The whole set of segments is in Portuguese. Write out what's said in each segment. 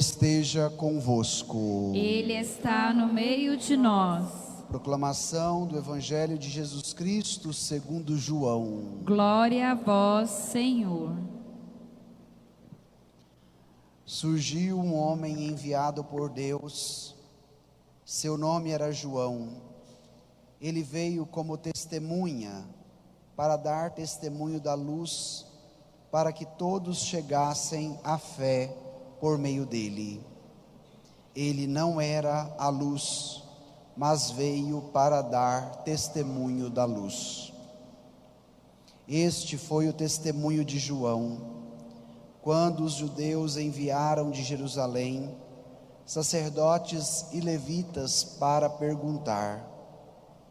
esteja convosco. Ele está no meio de nós. Proclamação do Evangelho de Jesus Cristo segundo João. Glória a vós, Senhor. Surgiu um homem enviado por Deus. Seu nome era João. Ele veio como testemunha para dar testemunho da luz, para que todos chegassem à fé por meio dele. Ele não era a luz, mas veio para dar testemunho da luz. Este foi o testemunho de João, quando os judeus enviaram de Jerusalém sacerdotes e levitas para perguntar: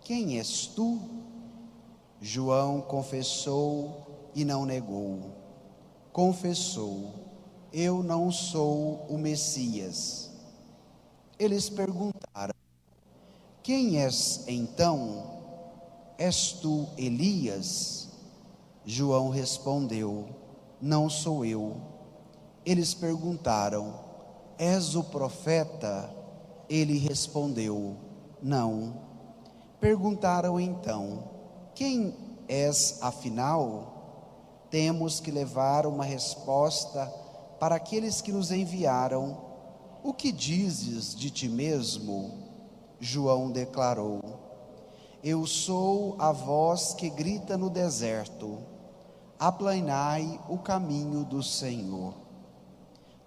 quem és tu? João confessou e não negou. Confessou: eu não sou o Messias. Eles perguntaram: quem és então? És tu Elias? João respondeu: não sou eu. Eles perguntaram: és o profeta? Ele respondeu: não. Perguntaram então: quem és afinal? Temos que levar uma resposta para aqueles que nos enviaram. O que dizes de ti mesmo? João declarou: eu sou a voz que grita no deserto, aplanai o caminho do Senhor,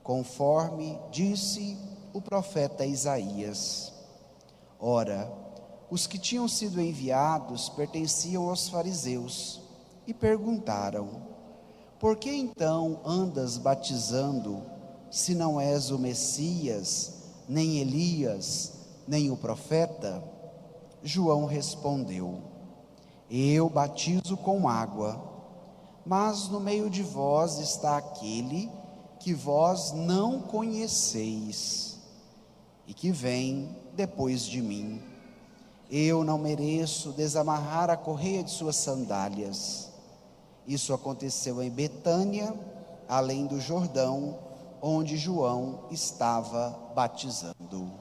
conforme disse o profeta Isaías. Ora, os que tinham sido enviados pertenciam aos fariseus e perguntaram: por que então andas batizando, se não és o Messias, nem Elias, nem o profeta? João respondeu: eu batizo com água, mas no meio de vós está aquele que vós não conheceis, e que vem depois de mim. Eu não mereço desamarrar a correia de suas sandálias. Isso aconteceu em Betânia, além do Jordão, onde João estava batizando.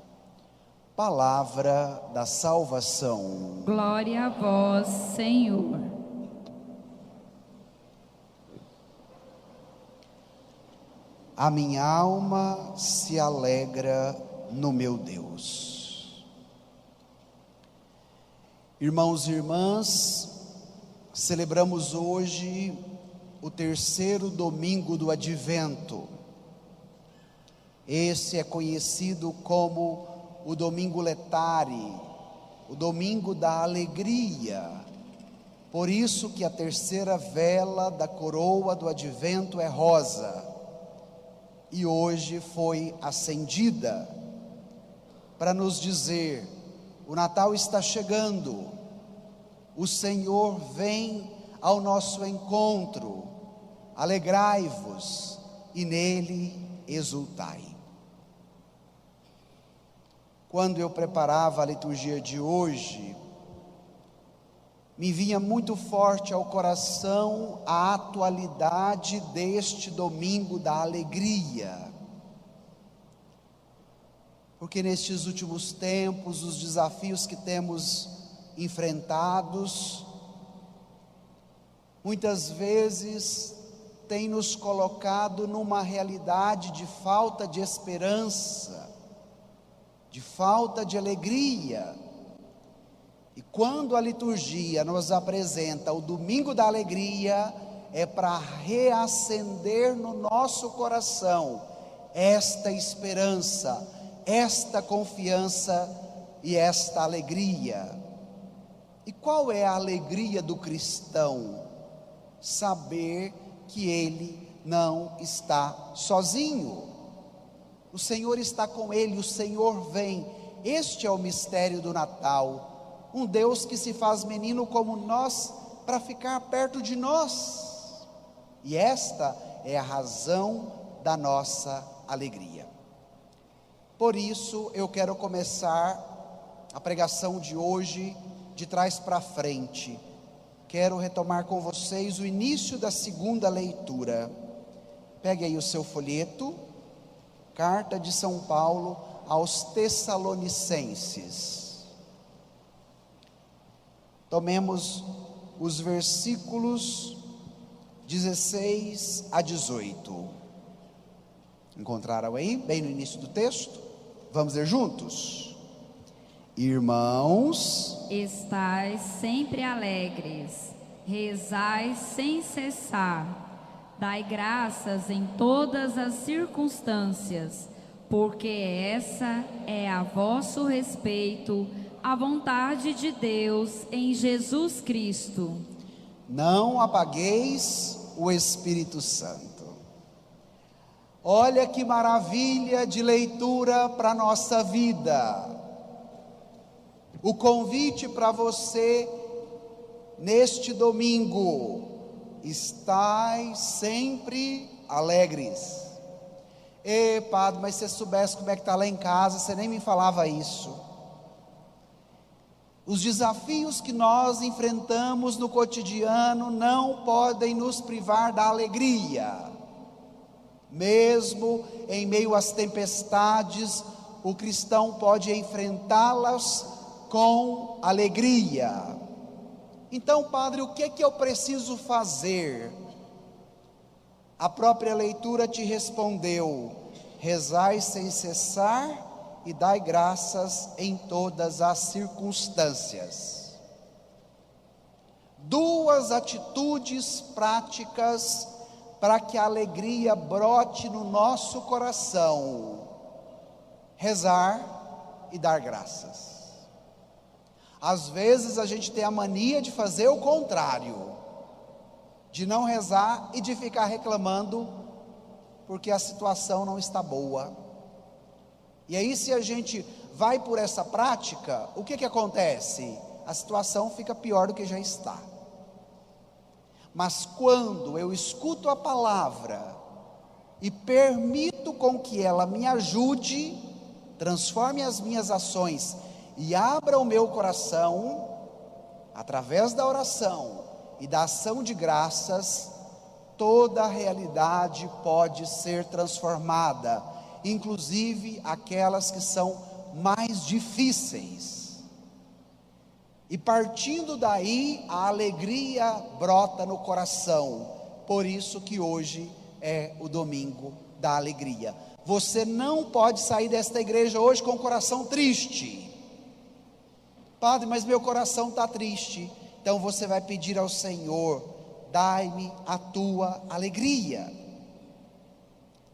Palavra da salvação. Glória a vós, Senhor. A minha alma se alegra no meu Deus. Irmãos e irmãs, celebramos hoje o terceiro domingo do Advento. Esse é conhecido como o Domingo Letare, o Domingo da Alegria. Por isso que a terceira vela da coroa do Advento é rosa. E hoje foi acendida para nos dizer: o Natal está chegando, o Senhor vem ao nosso encontro, alegrai-vos e nele exultai. Quando eu preparava a liturgia de hoje, me vinha muito forte ao coração a atualidade deste domingo da alegria. Porque nestes últimos tempos, os desafios que temos enfrentados, muitas vezes têm nos colocado numa realidade de falta de esperança, de falta de alegria. E quando a liturgia nos apresenta o domingo da alegria, é para reacender no nosso coração esta esperança, esta confiança e esta alegria. E qual é a alegria do cristão? Saber que ele não está sozinho. O Senhor está com ele, o Senhor vem. Este é o mistério do Natal. Um Deus que se faz menino como nós, para ficar perto de nós. E esta é a razão da nossa alegria. Por isso eu quero começar a pregação de hoje de trás para frente. Quero retomar com vocês o início da segunda leitura. Pegue aí o seu folheto Carta de São Paulo aos Tessalonicenses. Tomemos os versículos 16 a 18. Encontraram aí, bem no início do texto? Vamos ler juntos? Irmãos, estais sempre alegres, rezai sem cessar, dai graças em todas as circunstâncias, porque essa é a vosso respeito a vontade de Deus em Jesus Cristo. não apagueis o Espírito Santo. Olha que maravilha de leitura para a nossa vida. O convite para você neste domingo: estai sempre alegres. Padre, mas se você soubesse como é que está lá em casa, você nem me falava isso. Os desafios que nós enfrentamos no cotidiano não podem nos privar da alegria. Mesmo em meio às tempestades, o cristão pode enfrentá-las com alegria. Então, Padre, o que é que eu preciso fazer? A própria leitura te respondeu: rezai sem cessar e dai graças em todas as circunstâncias. Duas atitudes práticas para que a alegria brote no nosso coração: rezar e dar graças. Às vezes a gente tem a mania de fazer o contrário, de não rezar e de ficar reclamando porque a situação não está boa. E aí, se a gente vai por essa prática, o que acontece? A situação fica pior do que já está. Mas quando eu escuto a palavra e permito com que ela me ajude, transforme as minhas ações e abra o meu coração, através da oração e da ação de graças, toda a realidade pode ser transformada, inclusive aquelas que são mais difíceis. E partindo daí, a alegria brota no coração. Por isso que hoje é o domingo da alegria. Você não pode sair desta igreja hoje com o coração triste. Padre, mas meu coração está triste. Então você vai pedir ao Senhor: dai-me a tua alegria.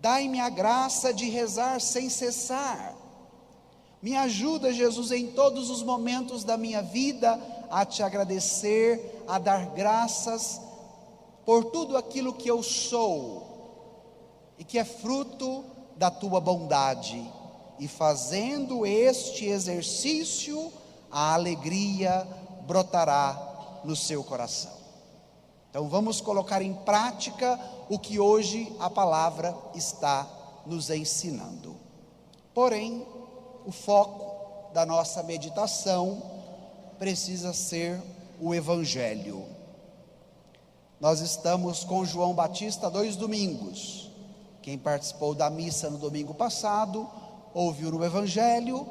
Dai-me a graça de rezar sem cessar. Me ajuda, Jesus, em todos os momentos da minha vida a te agradecer, a dar graças por tudo aquilo que eu sou e que é fruto da tua bondade. E fazendo este exercício, a alegria brotará no seu coração. Então vamos colocar em prática o que hoje a palavra está nos ensinando. Porém, o foco da nossa meditação precisa ser o Evangelho. Nós estamos com João Batista 2 domingos. Quem participou da missa no domingo passado, ouviu no Evangelho,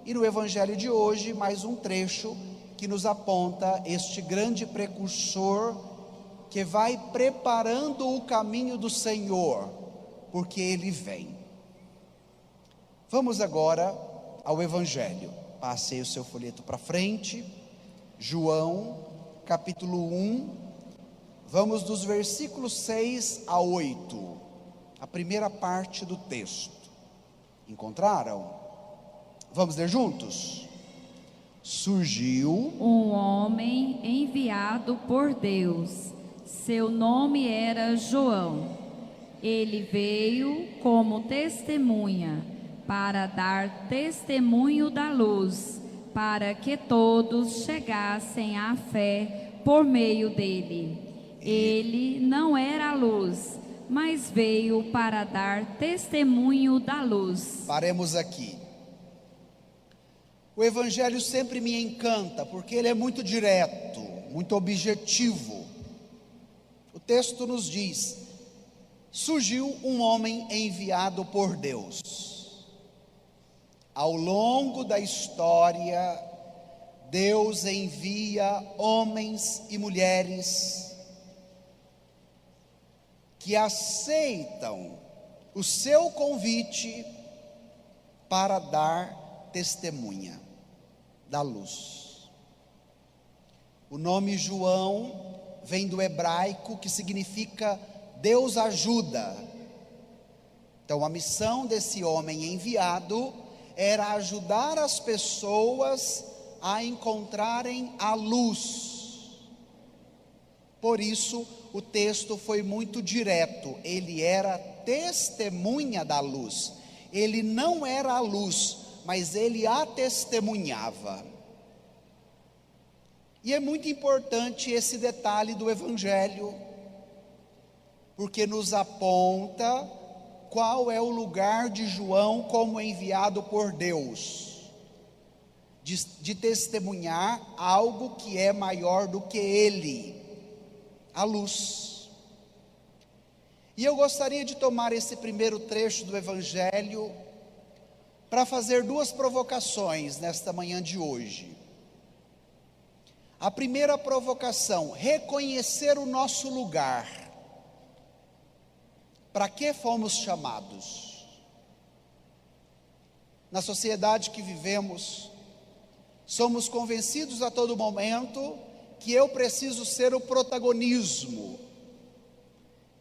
e no Evangelho de hoje, mais um trecho que nos aponta este grande precursor que vai preparando o caminho do Senhor, porque Ele vem. Vamos agora ao Evangelho. Passei o seu folheto para frente. João, capítulo 1. Vamos dos versículos 6 a 8. A primeira parte do texto. Encontraram? Vamos ler juntos? Surgiu um homem enviado por Deus. Seu nome era João. Ele veio como testemunha, para dar testemunho da luz, para que todos chegassem à fé por meio dele. Ele não era a luz, mas veio para dar testemunho da luz. Paremos aqui. O Evangelho sempre me encanta, porque ele é muito direto, muito objetivo. O texto nos diz: surgiu um homem enviado por Deus. Ao longo da história, Deus envia homens e mulheres que aceitam o seu convite para dar testemunha da luz. O nome João vem do hebraico, que significa Deus ajuda. Então a missão desse homem enviado era ajudar as pessoas a encontrarem a luz. Por isso o texto foi muito direto. Ele era testemunha da luz. Ele não era a luz, mas ele a testemunhava. E é muito importante esse detalhe do Evangelho, porque nos aponta qual é o lugar de João como enviado por Deus, de testemunhar algo que é maior do que ele, a luz. E eu gostaria de tomar esse primeiro trecho do Evangelho para fazer duas provocações nesta manhã de hoje. A primeira provocação: reconhecer o nosso lugar. Para que fomos chamados? Na sociedade que vivemos, somos convencidos a todo momento que eu preciso ser o protagonismo,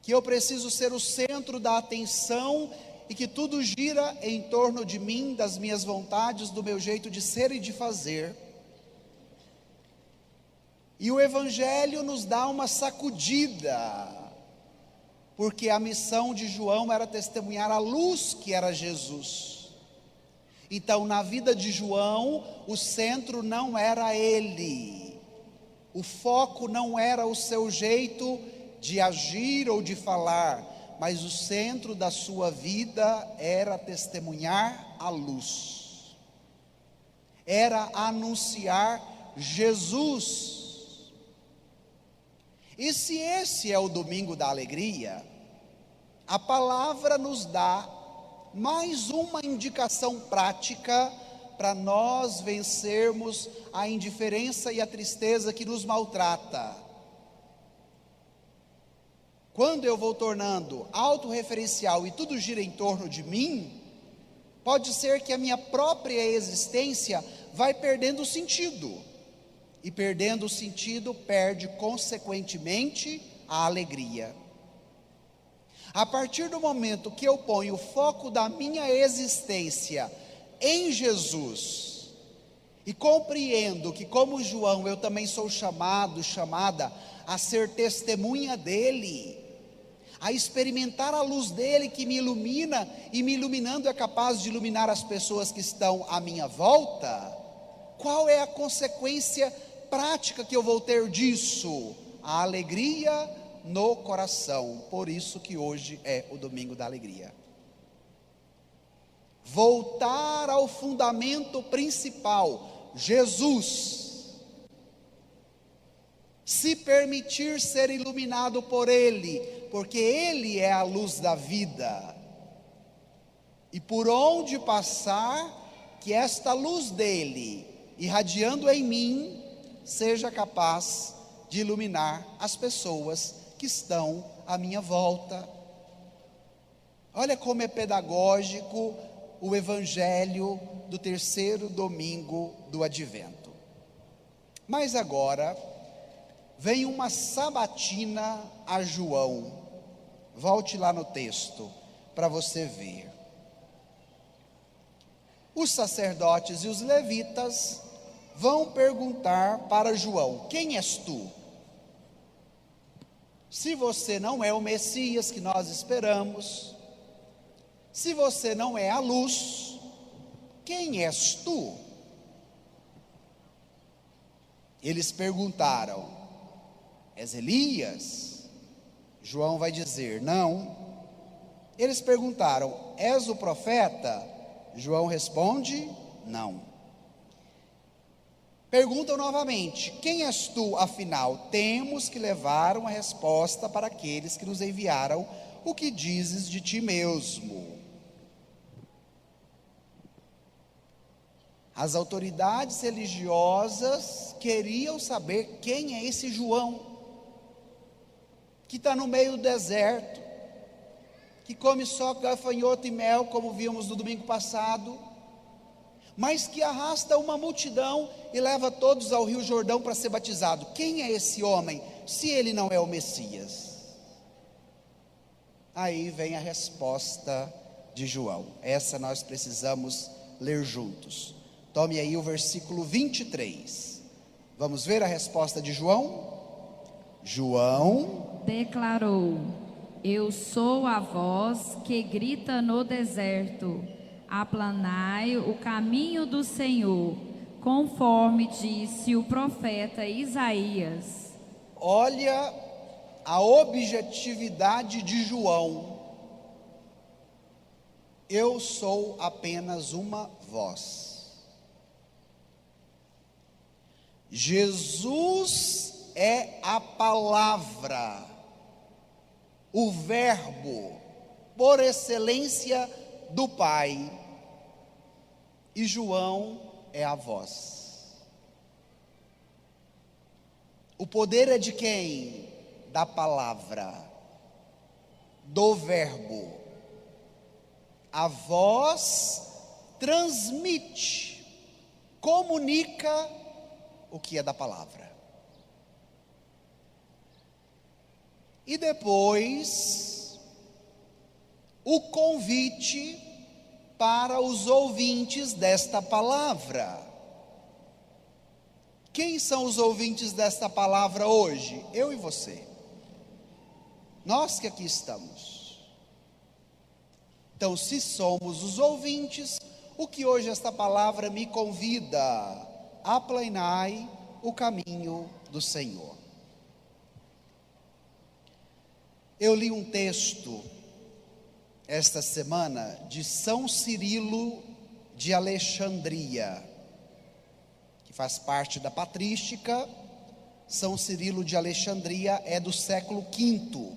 que eu preciso ser o centro da atenção e que tudo gira em torno de mim, das minhas vontades, do meu jeito de ser e de fazer. E o Evangelho nos dá uma sacudida, porque a missão de João era testemunhar a luz que era Jesus. Então, na vida de João, o centro não era ele, o foco não era o seu jeito de agir ou de falar, mas o centro da sua vida era testemunhar a luz, era anunciar Jesus. E se esse é o domingo da alegria, a palavra nos dá mais uma indicação prática para nós vencermos a indiferença e a tristeza que nos maltrata. Quando eu vou tornando autorreferencial e tudo gira em torno de mim, pode ser que a minha própria existência vai perdendo o sentido. E perdendo o sentido, perde consequentemente a alegria. A partir do momento que eu ponho o foco da minha existência em Jesus, e compreendo que, como João, eu também sou chamada a ser testemunha dele, a experimentar a luz dele que me ilumina, e me iluminando é capaz de iluminar as pessoas que estão à minha volta, qual é a consequência prática que eu vou ter disso? A alegria no coração. Por isso que hoje é o domingo da alegria. Voltar ao fundamento principal, Jesus. Se permitir ser iluminado por Ele, porque Ele é a luz da vida. E por onde passar, que esta luz dele, irradiando em mim, seja capaz de iluminar as pessoas que estão à minha volta. Olha como é pedagógico o Evangelho do terceiro domingo do Advento. Mas agora vem uma sabatina a João. Volte lá no texto para você ver. Os sacerdotes e os levitas vão perguntar para João: quem és tu? Se você não é o Messias que nós esperamos, se você não é a luz, quem és tu? Eles perguntaram: és Elias? João vai dizer: não. Eles perguntaram: és o profeta? João responde: não. Perguntam novamente: quem és tu, afinal? Temos que levar uma resposta para aqueles que nos enviaram. O que dizes de ti mesmo? As autoridades religiosas queriam saber quem é esse João, que está no meio do deserto, que come só gafanhoto e mel, como vimos no domingo passado, mas que arrasta uma multidão e leva todos ao Rio Jordão para ser batizado. Quem é esse homem, se ele não é o Messias? Aí vem a resposta de João. Essa nós precisamos ler juntos. Tome aí o versículo 23. Vamos ver a resposta de João? João declarou: eu sou a voz que grita no deserto, aplanai o caminho do Senhor, conforme disse o profeta Isaías. Olha a objetividade de João. Eu sou apenas uma voz. Jesus é a palavra, o verbo, por excelência do Pai, e João é a voz. O poder é de quem? Da palavra, do verbo. A voz transmite, comunica o que é da palavra. E depois, o convite para os ouvintes desta palavra. Quem são os ouvintes desta palavra hoje? Eu e você. Nós que aqui estamos. Então, se somos os ouvintes, o que hoje esta palavra me convida? Aplanai o caminho do Senhor. Eu li um texto esta semana de São Cirilo de Alexandria, que faz parte da patrística. São Cirilo de Alexandria é do século V.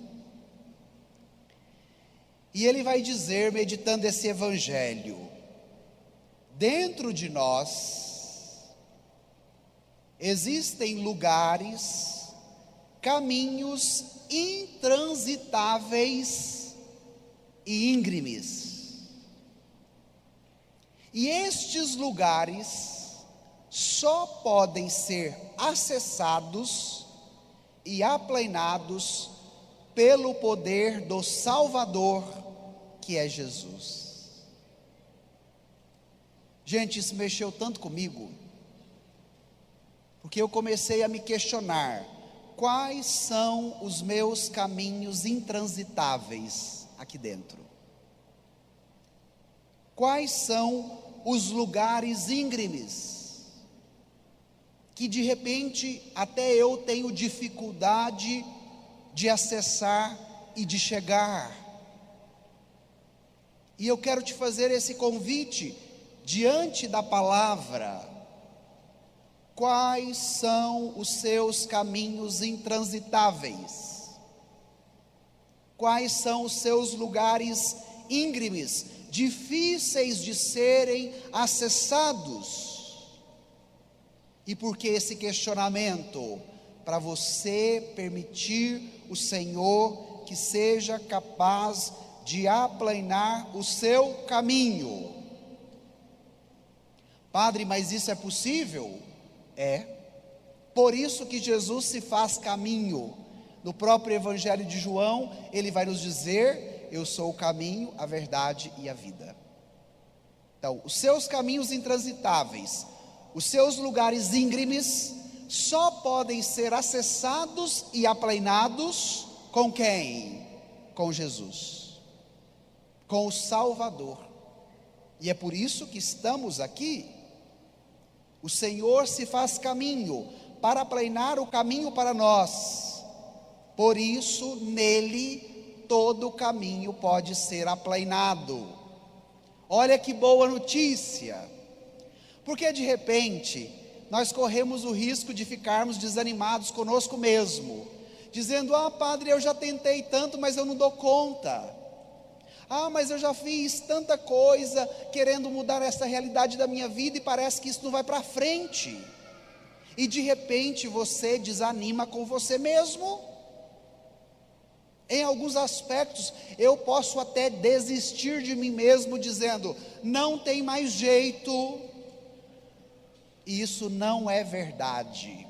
E ele vai dizer, meditando esse evangelho: dentro de nós existem lugares, caminhos intransitáveis e íngremes. E estes lugares só podem ser acessados e aplanados pelo poder do Salvador, que é Jesus. Gente, isso mexeu tanto comigo, porque eu comecei a me questionar: quais são os meus caminhos intransitáveis aqui dentro? Quais são os lugares íngremes que de repente até eu tenho dificuldade de acessar e de chegar? E eu quero te fazer esse convite diante da palavra. Quais são os seus caminhos intransitáveis? Quais são os seus lugares íngremes, difíceis de serem acessados? E por que esse questionamento? Para você permitir o Senhor que seja capaz de aplanar o seu caminho. Padre, mas isso é possível? É. Por isso que Jesus se faz caminho. No próprio Evangelho de João, ele vai nos dizer: eu sou o caminho, a verdade e a vida. Então, os seus caminhos intransitáveis, os seus lugares íngremes, só podem ser acessados e aplanados com quem? Com Jesus, com o Salvador. E é por isso que estamos aqui. O Senhor se faz caminho para aplanar o caminho para nós. Por isso, nele, todo o caminho pode ser aplanado. Olha que boa notícia. Porque de repente, nós corremos o risco de ficarmos desanimados conosco mesmo, dizendo: ah, padre, eu já tentei tanto, mas eu não dou conta. Ah, mas eu já fiz tanta coisa querendo mudar essa realidade da minha vida e parece que isso não vai para frente. E de repente você desanima com você mesmo. Em alguns aspectos eu posso até desistir de mim mesmo dizendo, não tem mais jeito. E isso não é verdade.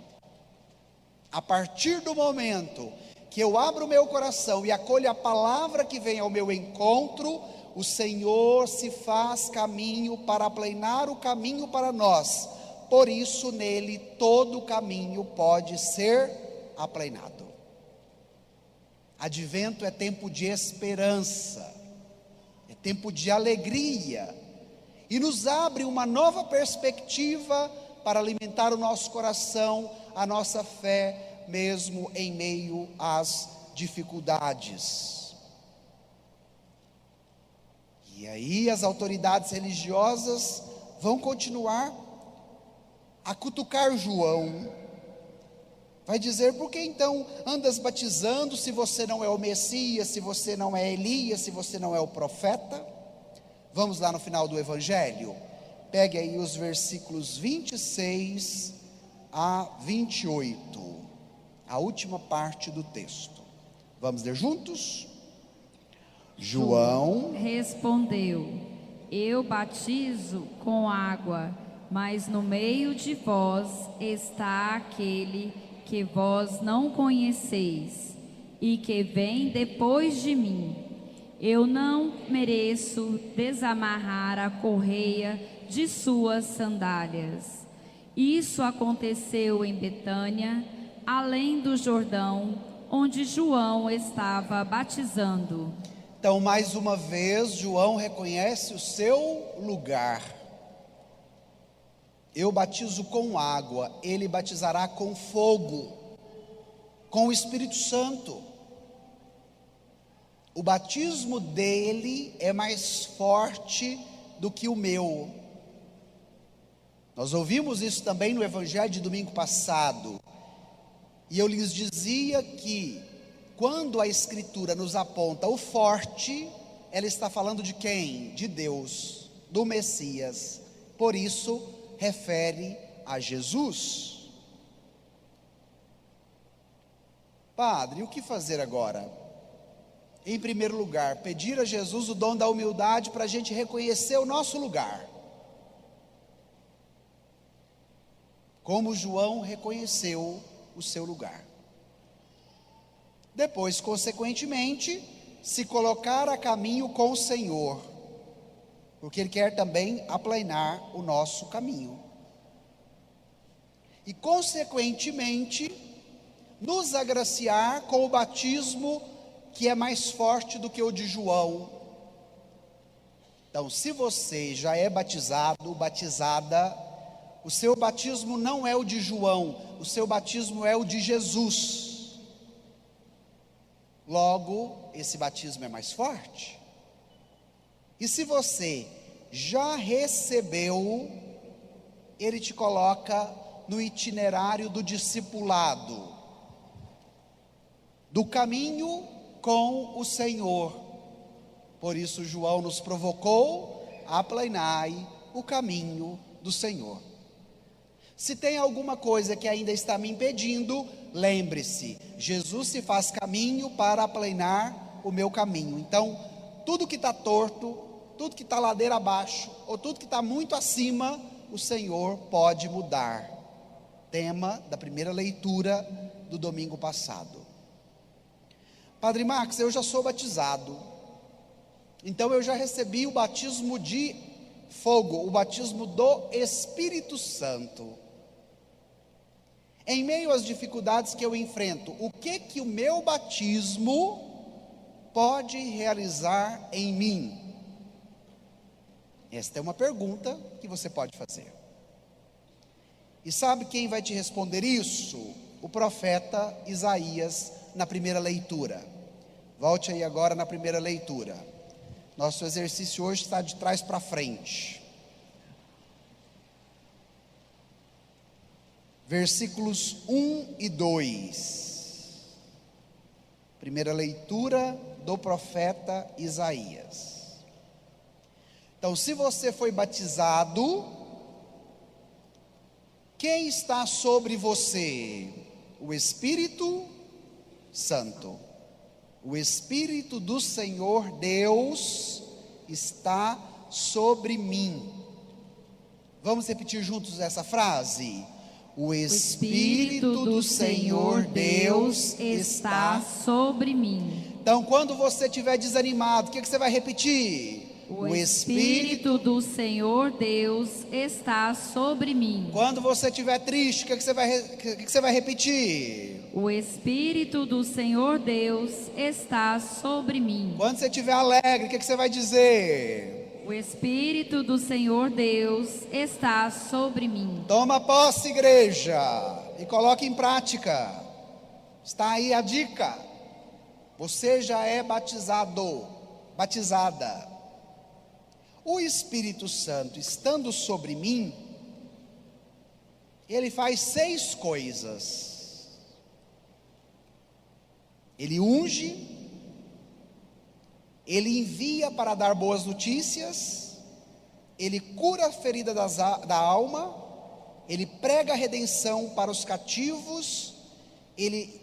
A partir do momento que eu abro o meu coração e acolho a palavra que vem ao meu encontro, o Senhor se faz caminho para aplanar o caminho para nós. Por isso nele todo o caminho pode ser aplanado. Advento é tempo de esperança, é tempo de alegria, e nos abre uma nova perspectiva para alimentar o nosso coração, a nossa fé, mesmo em meio às dificuldades. E aí as autoridades religiosas vão continuar a cutucar João. Vai dizer, por que então andas batizando se você não é o Messias, se você não é Elias, se você não é o profeta? Vamos lá no final do Evangelho. Pegue aí os versículos 26 a 28. A última parte do texto. Vamos ler juntos? João respondeu: eu batizo com água, mas no meio de vós está aquele que vós não conheceis, e que vem depois de mim. Eu não mereço desamarrar a correia de suas sandálias. Isso aconteceu em Betânia, além do Jordão, onde João estava batizando. Então, mais uma vez, João reconhece o seu lugar. Eu batizo com água, ele batizará com fogo, com o Espírito Santo. O batismo dele é mais forte do que o meu. Nós ouvimos isso também no Evangelho de domingo passado. E eu lhes dizia que, quando a Escritura nos aponta o forte, ela está falando de quem? De Deus, do Messias. Por isso, refere a Jesus. Padre, o que fazer agora? Em primeiro lugar, pedir a Jesus o dom da humildade para a gente reconhecer o nosso lugar. Como João reconheceu o seu lugar. Depois, consequentemente, se colocar a caminho com o Senhor, porque Ele quer também aplanar o nosso caminho. E, consequentemente, nos agraciar com o batismo que é mais forte do que o de João. Então, se você já é batizado, batizada, o seu batismo não é o de João, o seu batismo é o de Jesus. Logo, esse batismo é mais forte. E se você já recebeu, ele te coloca no itinerário do discipulado, do caminho com o Senhor. Por isso João nos provocou: aplanai o caminho do Senhor. Se tem alguma coisa que ainda está me impedindo, lembre-se, Jesus se faz caminho para aplanar o meu caminho. Então, tudo que está torto, tudo que está ladeira abaixo, ou tudo que está muito acima, o Senhor pode mudar. Tema da primeira leitura do domingo passado. Padre Marcos, eu já sou batizado, então eu já recebi o batismo de fogo, o batismo do Espírito Santo. Em meio às dificuldades que eu enfrento, o que o meu batismo pode realizar em mim? Esta é uma pergunta que você pode fazer. E sabe quem vai te responder isso? O profeta Isaías, na primeira leitura. Volte aí agora na primeira leitura. Nosso exercício hoje está de trás para frente. Versículos 1 e 2. Primeira leitura do profeta Isaías. Então, se você foi batizado, quem está sobre você? O Espírito Santo. O Espírito do Senhor Deus está sobre mim. Vamos repetir juntos essa frase? O Espírito do Senhor Deus está sobre mim. Então, quando você estiver desanimado, o que você vai repetir? O Espírito do Senhor Deus está sobre mim. Quando você estiver triste, o que você vai repetir? O Espírito do Senhor Deus está sobre mim. Quando você estiver alegre, o que você vai dizer? O Espírito do Senhor Deus está sobre mim. Toma posse, igreja, e coloque em prática. Está aí a dica. Você já é batizado, batizada. O Espírito Santo estando sobre mim, ele faz 6 coisas. Ele unge, ele envia para dar boas notícias, ele cura a ferida da alma, ele prega a redenção para os cativos, ele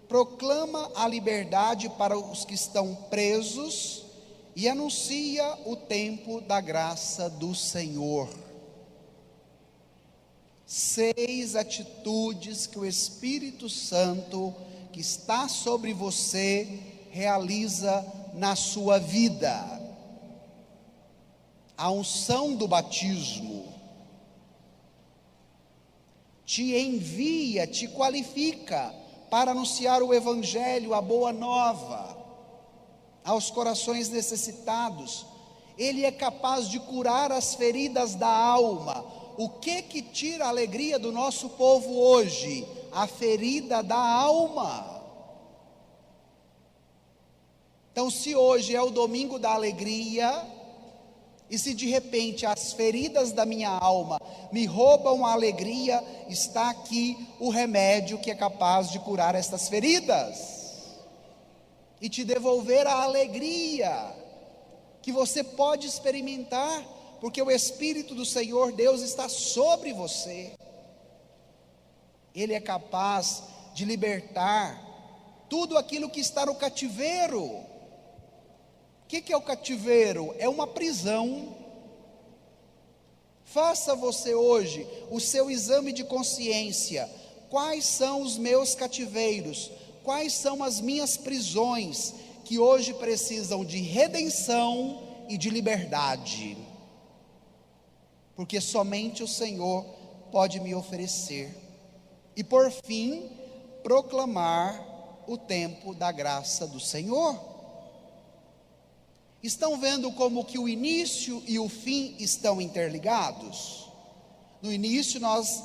proclama a liberdade para os que estão presos e anuncia o tempo da graça do Senhor. 6 atitudes que o Espírito Santo que está sobre você realiza na sua vida. A unção do batismo te envia, te qualifica para anunciar o Evangelho, a boa nova, aos corações necessitados. Ele é capaz de curar as feridas da alma. O que tira a alegria do nosso povo hoje? A ferida da alma. Então, se hoje é o domingo da alegria, e se de repente as feridas da minha alma me roubam a alegria, está aqui o remédio que é capaz de curar estas feridas e te devolver a alegria que você pode experimentar, porque o Espírito do Senhor Deus está sobre você. Ele é capaz de libertar tudo aquilo que está no cativeiro. O que é o cativeiro? É uma prisão. Faça você hoje o seu exame de consciência. Quais são os meus cativeiros? Quais são as minhas prisões que hoje precisam de redenção e de liberdade? Porque somente o Senhor pode me oferecer. E por fim, proclamar o tempo da graça do Senhor. Estão vendo como que o início e o fim estão interligados? No início nós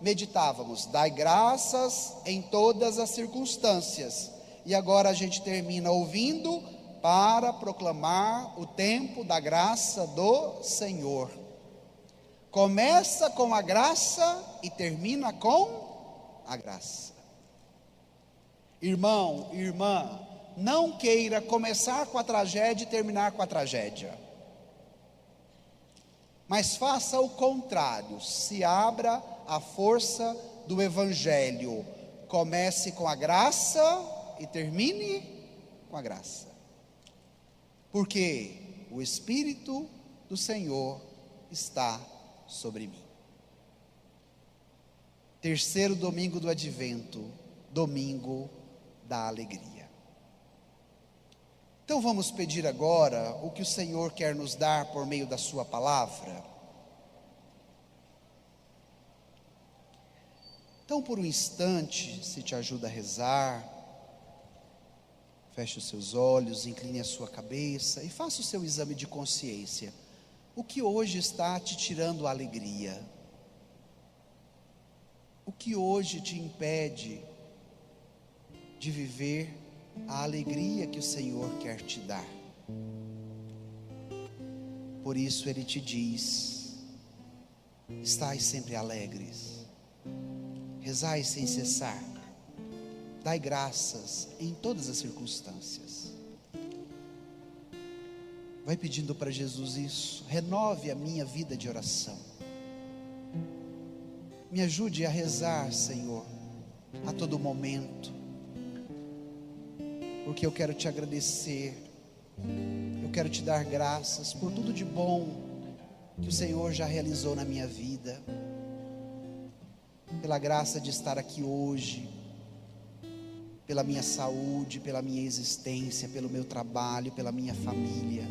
meditávamos, dai graças em todas as circunstâncias. E agora a gente termina ouvindo para proclamar o tempo da graça do Senhor. Começa com a graça e termina com a graça. Irmão, irmã, não queira começar com a tragédia e terminar com a tragédia. Mas faça o contrário, se abra à força do Evangelho. Comece com a graça e termine com a graça. Porque o Espírito do Senhor está sobre mim. Terceiro domingo do Advento, domingo da alegria. Então vamos pedir agora o que o Senhor quer nos dar por meio da sua palavra. Então por um instante, se te ajuda a rezar, feche os seus olhos, incline a sua cabeça e faça o seu exame de consciência. O que hoje está te tirando a alegria? O que hoje te impede de viver a alegria que o Senhor quer te dar? Por isso Ele te diz: estai sempre alegres, rezai sem cessar, dai graças em todas as circunstâncias. Vai pedindo para Jesus isso. Renove a minha vida de oração. Me ajude a rezar, Senhor, a todo momento, porque eu quero te agradecer, eu quero te dar graças por tudo de bom que o Senhor já realizou na minha vida, pela graça de estar aqui hoje, pela minha saúde, pela minha existência, pelo meu trabalho, pela minha família.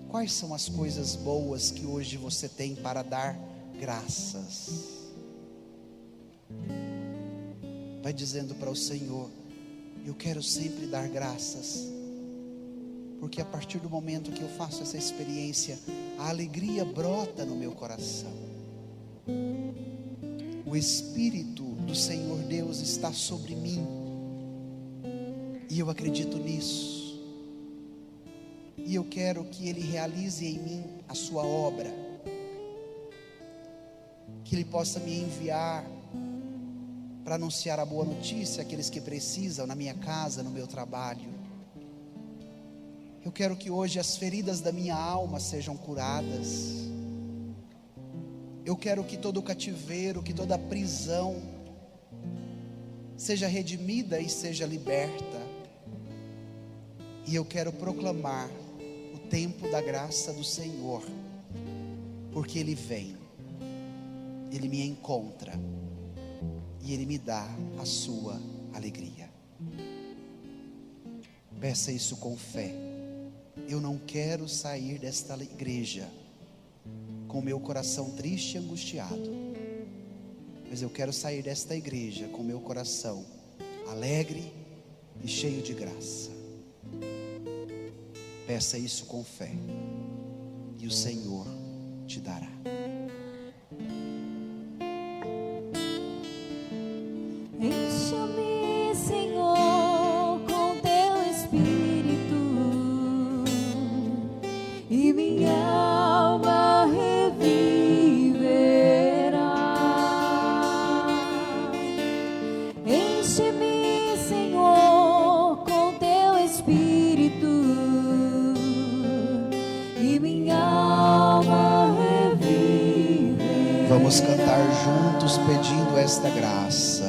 Quais são as coisas boas que hoje você tem para dar graças? Vai dizendo para o Senhor: eu quero sempre dar graças, porque a partir do momento que eu faço essa experiência, a alegria brota no meu coração. O Espírito do Senhor Deus está sobre mim, e eu acredito nisso, e eu quero que Ele realize em mim a sua obra, que Ele possa me enviar para anunciar a boa notícia àqueles que precisam, na minha casa, no meu trabalho. Eu quero que hoje as feridas da minha alma sejam curadas. Eu quero que todo cativeiro, que toda prisão seja redimida e seja liberta. E eu quero proclamar o tempo da graça do Senhor, porque Ele vem, Ele me encontra e Ele me dá a sua alegria. Peça isso com fé. Eu não quero sair desta igreja com meu coração triste e angustiado, mas eu quero sair desta igreja com meu coração alegre e cheio de graça. Peça isso com fé e o Senhor te dará. Encha-me, Senhor, com teu Espírito, e minha alma reviverá. Enche-me, Senhor, com teu Espírito, e minha alma reviverá. Vamos cantar juntos pedindo esta graça.